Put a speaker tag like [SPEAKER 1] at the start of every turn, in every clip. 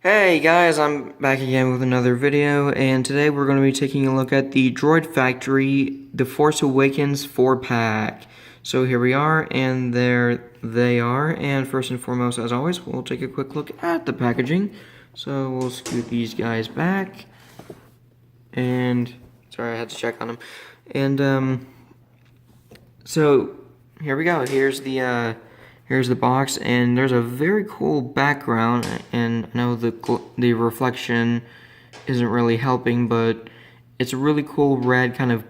[SPEAKER 1] Hey guys, I'm back again with another video, and today we're going to be taking a look at the Droid Factory, The Force Awakens 4-pack. So here we are, and there they are, and first and foremost, as always, we'll take a quick look at the packaging. So we'll scoot these guys back, and, sorry I had to check on them, and so here we go, here's the box, and there's a very cool background, and I know the reflection isn't really helping, but it's a really cool red kind of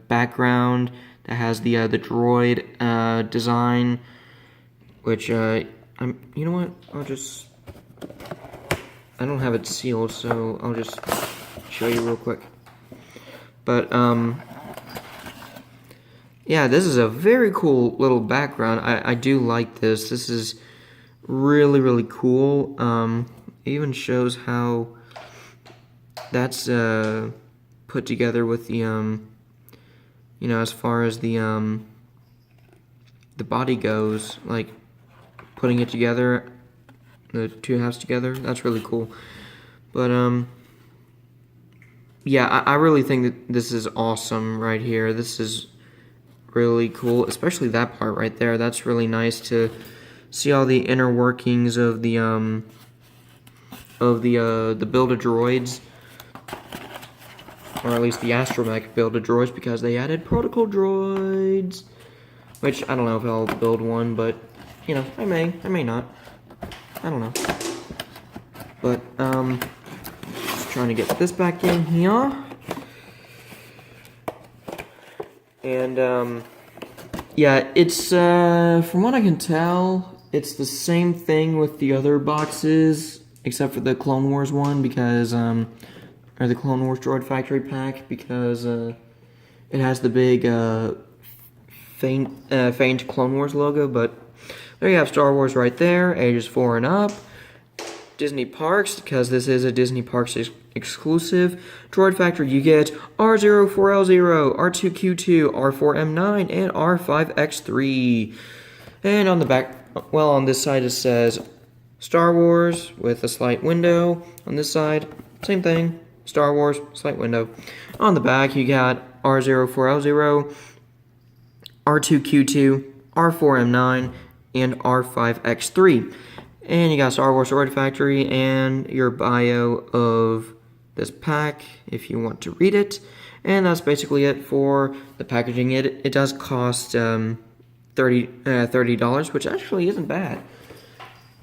[SPEAKER 1] background that has the droid design, which you know what? I don't have it sealed, so I'll just show you real quick. But yeah, this is a very cool little background. I do like this. This is really, really cool. It even shows how that's put together with the, you know, as far as the body goes, like putting it together, the two halves together. That's really cool. But, yeah, I really think that this is awesome right here. This is really cool, especially that part right there. That's really nice to see all the inner workings of the Build-A-Droids, or at least the Astromech Build-A-Droids, because they added protocol droids, which I don't know if I'll build one, but you know, I may not. I don't know. But just trying to get this back in here. And, yeah, it's, from what I can tell, it's the same thing with the other boxes, except for the Clone Wars one, because, or the Clone Wars Droid Factory pack, because, it has the big, faint Clone Wars logo, but there you have Star Wars right there, ages 4 and up. Disney Parks, because this is a Disney Parks exclusive. Droid Factory, you get R04L0, R2Q2, R4M9, and R5X3. And on the back, well, on this side it says Star Wars with a slight window. On this side, same thing, Star Wars, slight window. On the back, you got R04L0, R2Q2, R4M9, and R5X3. And you got Star Wars Droid Factory and your bio of this pack if you want to read it. And that's basically it for the packaging. It does cost $30, which actually isn't bad.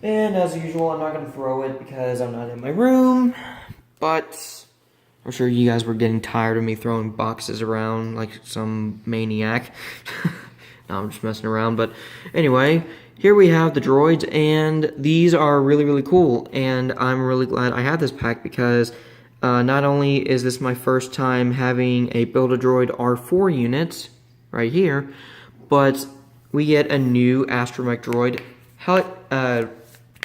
[SPEAKER 1] And as usual, I'm not going to throw it because I'm not in my room. But I'm sure you guys were getting tired of me throwing boxes around like some maniac. No, I'm just messing around. But anyway, here we have the droids, and these are really, really cool, and I'm really glad I had this pack because not only is this my first time having a Build-A-Droid R4 unit right here, but we get a new Astromech droid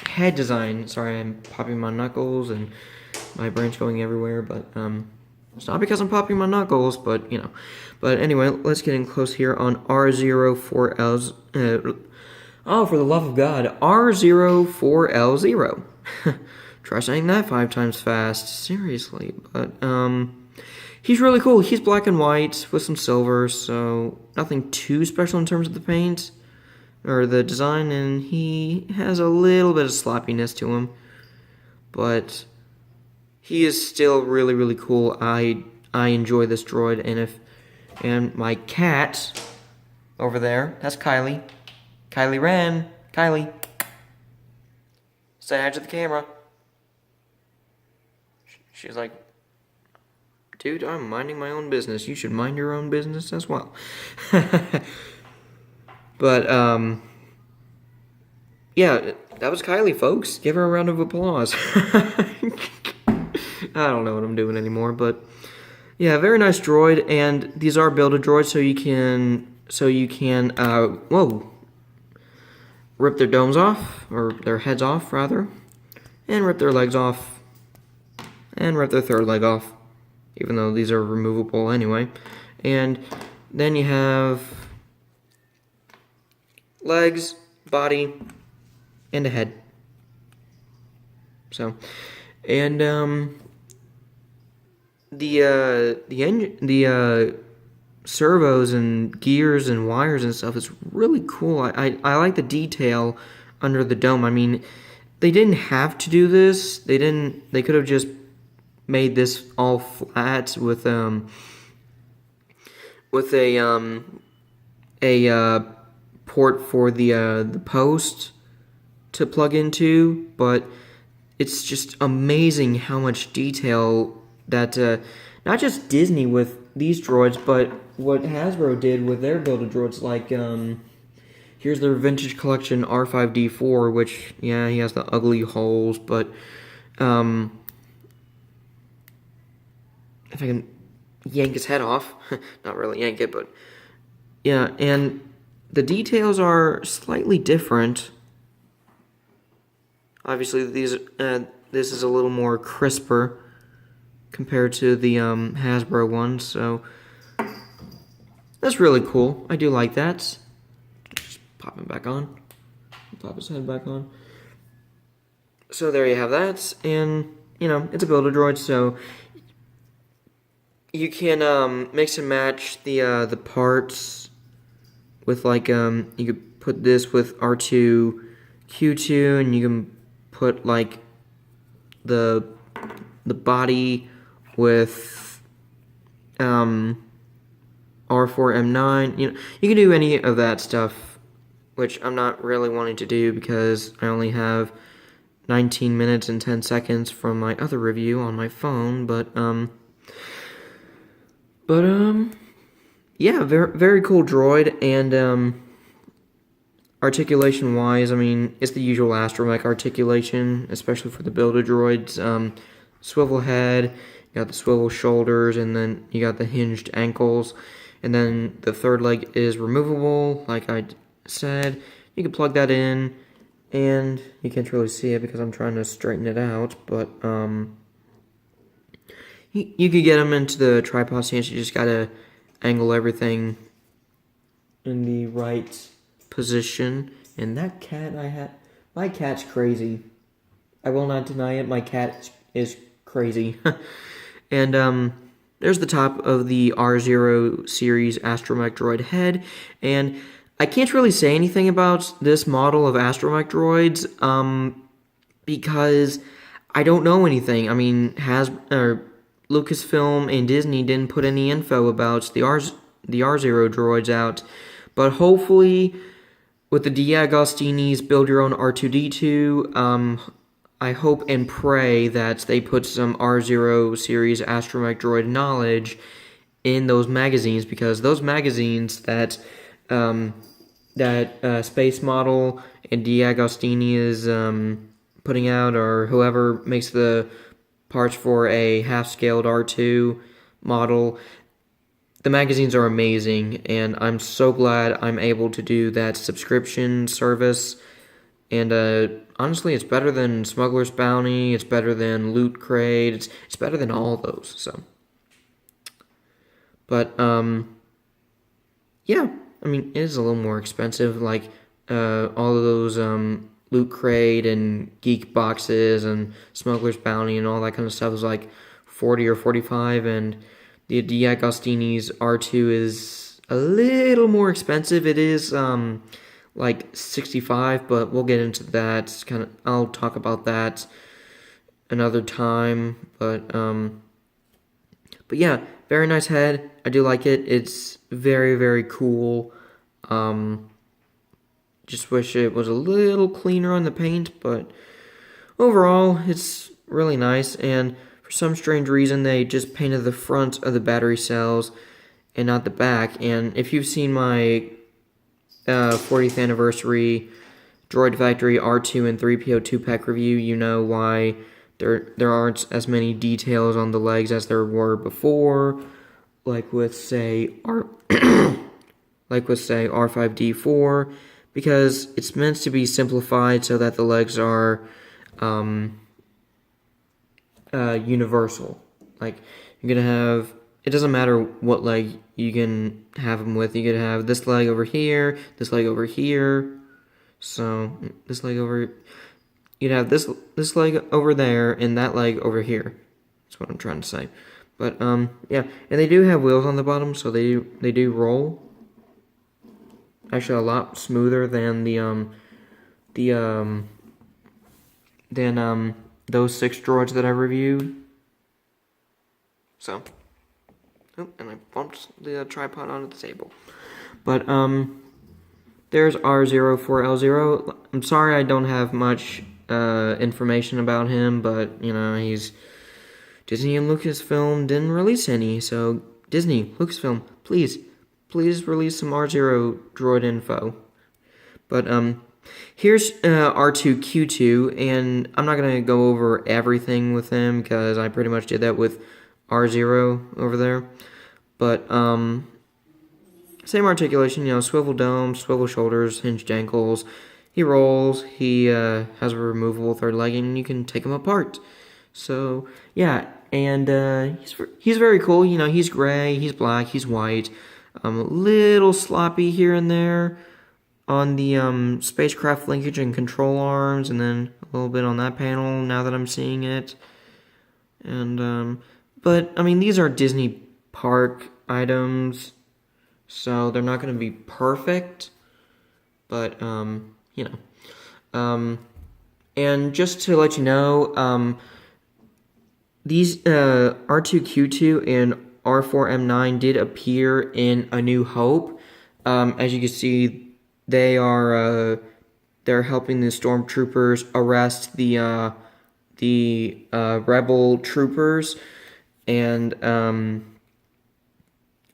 [SPEAKER 1] head design. Sorry, I'm popping my knuckles, and my brain's going everywhere, but it's not because I'm popping my knuckles, but, you know. But anyway, let's get in close here on R04L's... oh, for the love of God, R04L0. Try saying that 5 times fast, seriously. But, he's really cool. He's black and white with some silver, so nothing too special in terms of the paint or the design, and he has a little bit of sloppiness to him. But he is still really, really cool. I enjoy this droid, and my cat over there, that's Kylie. Kylie Ren. Kylie. Say hi to the camera. She's like, dude, I'm minding my own business. You should mind your own business as well. But, yeah, that was Kylie, folks. Give her a round of applause. I don't know what I'm doing anymore, but yeah, very nice droid, and these are Build-A-Droids, so you can, whoa, rip their domes off, or their heads off, rather, and rip their legs off, and rip their third leg off, even though these are removable anyway. And then you have legs, body, and a head. So, and the servos and gears and wires and stuff is really cool. I like the detail under the dome. I mean, they didn't have to do this. They could have just made this all flat with a port for the post to plug into, but it's just amazing how much detail that not just Disney with these droids, but what Hasbro did with their Build-A-Droids. Like here's their vintage collection R5D4, which yeah, he has the ugly holes, but if I can yank his head off, not really yank it, but yeah, and the details are slightly different. Obviously, this is a little more crisper compared to the Hasbro one, so that's really cool. I do like that. Just pop him back on. Pop his head back on. So there you have that, and you know it's a Build-A-Droid, so you can mix and match the parts with like you could put this with R2-Q2, and you can put like the body with R4-M9. You know, you can do any of that stuff, which I'm not really wanting to do because I only have 19 minutes and 10 seconds from my other review on my phone, but yeah, very cool droid, and articulation wise, I mean, it's the usual astromech articulation, especially for the Build-A-Droids. Swivel head, you got the swivel shoulders, and then you got the hinged ankles, and then the third leg is removable, like I said. You can plug that in, and you can't really see it because I'm trying to straighten it out, but you could get them into the tripod stance. You just gotta angle everything in the right position. And that cat my cat's crazy. I will not deny it. My cat is crazy. And there's the top of the R0 series Astromech Droid head, and I can't really say anything about this model of Astromech Droids because I don't know anything. I mean, Lucasfilm and Disney didn't put any info about the R0 droids out, but hopefully with the D'Agostini's Build Your Own R2-D2, I hope and pray that they put some R0 series Astromech Droid knowledge in those magazines, because those magazines that Space Model and D'Agostini is putting out, or whoever makes the parts for a half-scaled R2 model, the magazines are amazing, and I'm so glad I'm able to do that subscription service. And honestly, it's better than Smuggler's Bounty, it's better than Loot Crate, it's better than all those. So, but yeah, I mean, it is a little more expensive. Like all of those Loot Crate and Geek boxes and Smuggler's Bounty and all that kind of stuff is like 40 or 45, and the D'Agostini's R2 is a little more expensive. It is like 65, but we'll get into that. I'll talk about that another time. But yeah, very nice head. I do like it. It's very, very cool. Just wish it was a little cleaner on the paint, but overall, it's really nice. And for some strange reason, they just painted the front of the battery cells and not the back. And if you've seen my 40th anniversary Droid Factory R2 and 3PO 2-pack review, you know why there aren't as many details on the legs as there were before, like with say R5D4, because it's meant to be simplified so that the legs are universal. Like, you're gonna have, it doesn't matter what leg you can have them with. You could have this leg over here, this leg over here, so this leg over. you'd have this leg over there and that leg over here. That's what I'm trying to say. But yeah, and they do have wheels on the bottom, so they do roll. Actually, a lot smoother than those 6 droids that I reviewed. So, oh, and I bumped the tripod onto the table. But there's R04L0. I'm sorry I don't have much information about him, but you know, he's Disney and Lucasfilm didn't release any, so Disney, Lucasfilm, please release some R0 droid info. But here's R2Q2, and I'm not gonna go over everything with him because I pretty much did that with R0 over there. But same articulation, you know, swivel dome, swivel shoulders, hinged ankles. He rolls. He has a removable third leg, and you can take him apart. So yeah, and he's very cool. You know, he's gray, he's black, he's white. A little sloppy here and there on the spacecraft linkage and control arms, and then a little bit on that panel. Now that I'm seeing it, and but I mean, these are Disney park items, so they're not going to be perfect. But you know, and just to let you know, these R2Q2 and R4M9 did appear in A New Hope. As you can see, they're helping the stormtroopers arrest the rebel troopers, and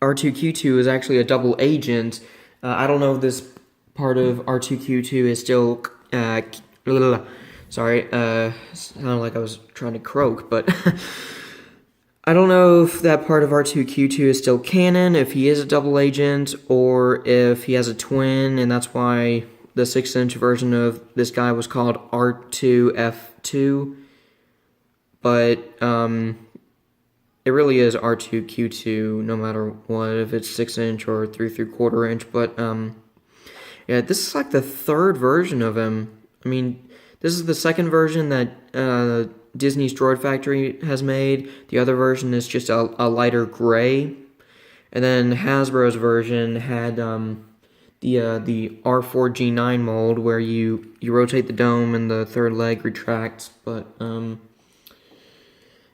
[SPEAKER 1] R2Q2 is actually a double agent. I don't know if this part of R2Q2 is still sorry, sounded like I was trying to croak, but I don't know if that part of R2Q2 is still canon, if he is a double agent, or if he has a twin, and that's why the 6-inch version of this guy was called R2F2. But it really is R2Q2 no matter what, if it's 6-inch or 3 3/4 inch. But yeah, this is like the 3rd version of him. I mean, this is the 2nd version that Disney's Droid Factory has made. The other version is just a lighter gray. And then Hasbro's version had the R4G9 mold where you rotate the dome and the 3rd leg retracts. But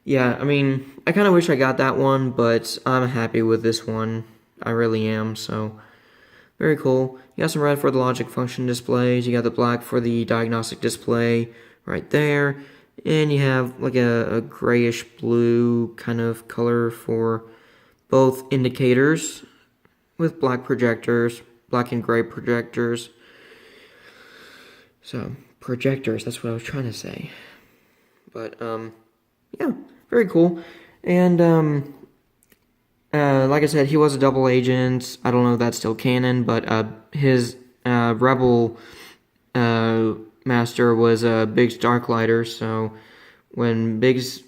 [SPEAKER 1] yeah, I mean, I kind of wish I got that one, but I'm happy with this one. I really am, so very cool. You got some red for the logic function displays. You got the black for the diagnostic display right there. And you have like a grayish blue kind of color for both indicators with black projectors, black and gray projectors. So, projectors, that's what I was trying to say. But, yeah, very cool. And, like I said, he was a double agent. I don't know if that's still canon, but his rebel master was Biggs Darklighter, so when Biggs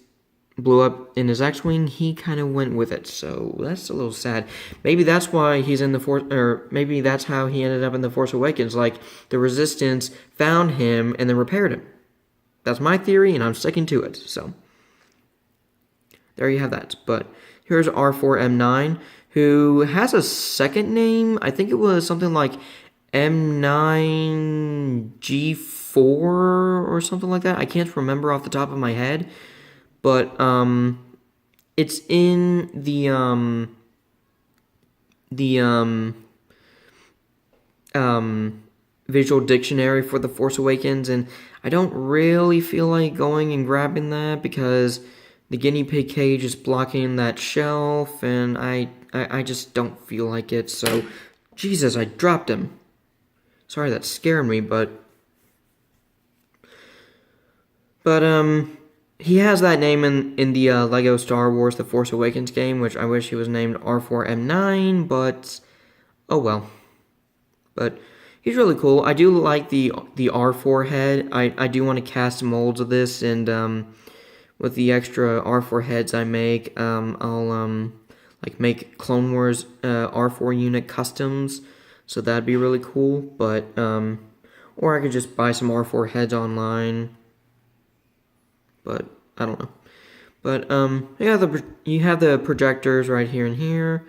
[SPEAKER 1] blew up in his X-Wing, he kind of went with it, so that's a little sad. Maybe that's why he's in the Force, or maybe that's how he ended up in The Force Awakens, like, the Resistance found him and then repaired him. That's my theory, and I'm sticking to it, so there you have that. But here's R4M9, who has a second name. I think it was something like M9G4 or something like that. I can't remember off the top of my head, but it's in the visual dictionary for The Force Awakens, and I don't really feel like going and grabbing that because the guinea pig cage is blocking that shelf, and I just don't feel like it. So, Jesus, I dropped him. Sorry, that scared me, but he has that name in the Lego Star Wars The Force Awakens game, which I wish he was named R4M9, but oh well. But he's really cool. I do like the R4 head. I do want to cast molds of this, and with the extra R4 heads I make, I'll like make Clone Wars R4 unit customs, so that'd be really cool. But or I could just buy some R4 heads online. but I don't know. But you have the projectors right here and here,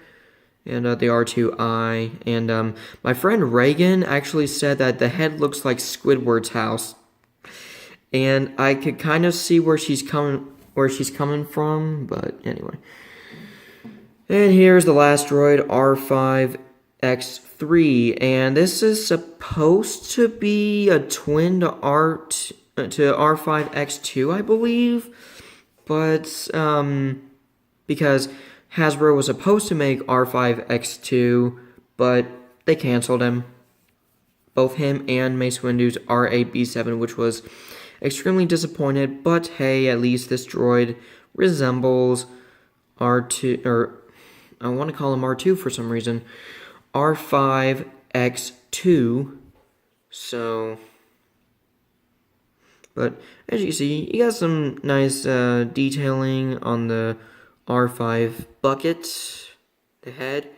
[SPEAKER 1] and the R2i. And my friend Reagan actually said that the head looks like Squidward's house, and I could kind of see where she's coming from. But anyway, and here's the last droid, R5X3, and this is supposed to be a twin to R5X2, I believe. But because Hasbro was supposed to make R5X2, but they canceled him. Both him and Mace Windu's R8B7, which was extremely disappointed. But hey, at least this droid resembles R2, or I want to call him R2 for some reason, R5X2. So, but as you see, you got some nice detailing on the R5 bucket, the head.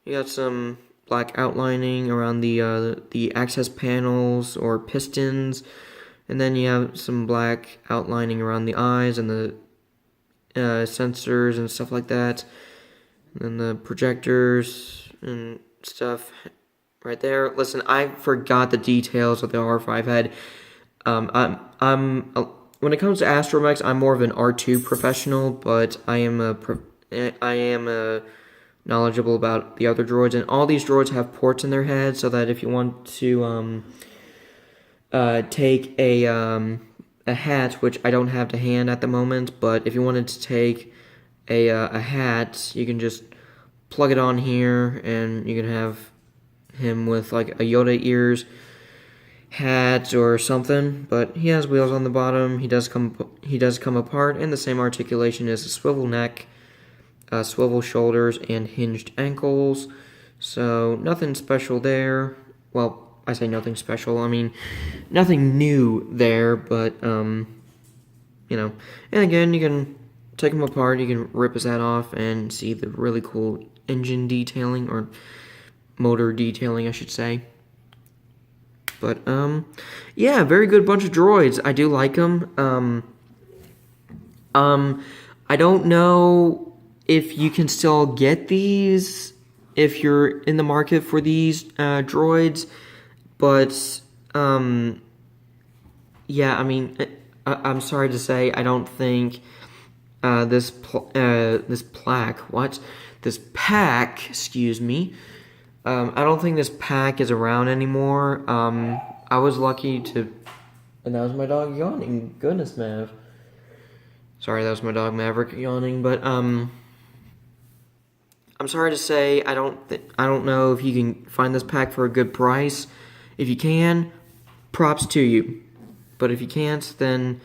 [SPEAKER 1] You got some black outlining around the access panels or pistons, and then you have some black outlining around the eyes and the sensors and stuff like that. And then the projectors and stuff right there. Listen, I forgot the details of the R5 head. When it comes to astromechs, I'm more of an R2 professional, but I am knowledgeable about the other droids, and all these droids have ports in their head, so that if you want to take a hat, which I don't have to hand at the moment, but if you wanted to take a hat, you can just plug it on here, and you can have him with like a Yoda ears hat or something. But he has wheels on the bottom. He does come apart, and the same articulation as a swivel neck, swivel shoulders, and hinged ankles. So nothing special there. Well, I say nothing special. I mean, nothing new there. But you know, and again, you can take him apart. You can rip his head off and see the really cool engine detailing, or motor detailing, I should say. But, yeah, very good bunch of droids. I do like them. I don't know if you can still get these if you're in the market for these droids, but, yeah, I mean, I'm sorry to say, I don't think this pack, excuse me, I don't think this pack is around anymore. I was lucky to... And that was my dog yawning. Goodness, Mav. Sorry, that was my dog Maverick yawning. But, I'm sorry to say, I don't know if you can find this pack for a good price. If you can, props to you. But if you can't, then...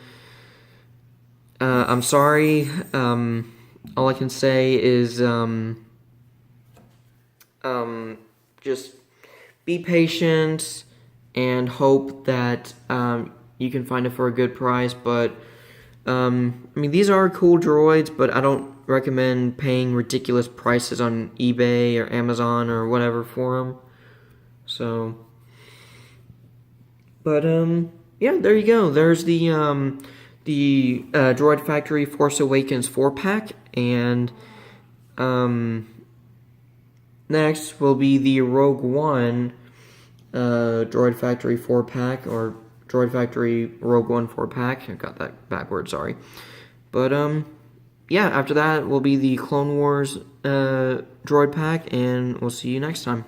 [SPEAKER 1] I'm sorry. All I can say is, just be patient and hope that you can find it for a good price. But I mean, these are cool droids, but I don't recommend paying ridiculous prices on eBay or Amazon or whatever for them. So, but yeah, there you go. There's the Droid Factory Force Awakens 4-pack, and next will be the Rogue One Droid Factory 4-pack, or Droid Factory Rogue One 4-pack. I got that backwards, sorry. But, yeah, after that will be the Clone Wars Droid pack, and we'll see you next time.